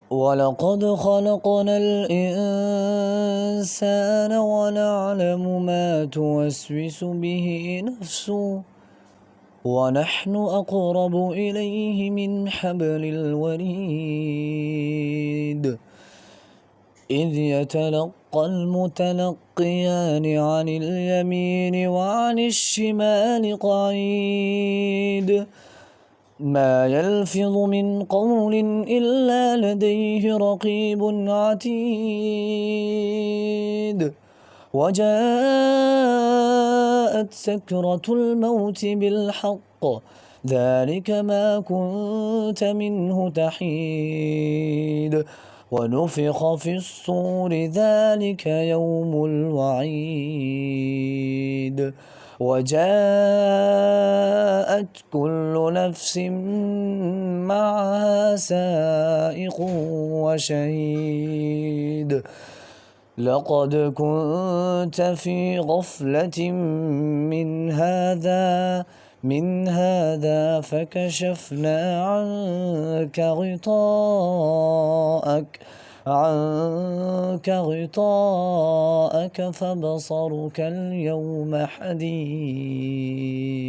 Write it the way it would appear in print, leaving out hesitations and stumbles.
ولقد خلقنا الإنسان ونعلم ما توسوس به نفسه ونحن أقرب إليه من حبل الوريد إذ يتلقى المتلقيان عن اليمين وعن الشمال قعيد ما يلفظ من قول إلا لديه رقيب عتيد وجاءت سكرة الموت بالحق ذلك ما كنت منه تحيد ونفخ في الصور ذلك يوم الوعيد وجاءت كل نفس معها سائق وشهيد لقد كنت في غفلة من هذا فكشفنا عنك غطاءك فبصرك اليوم حديد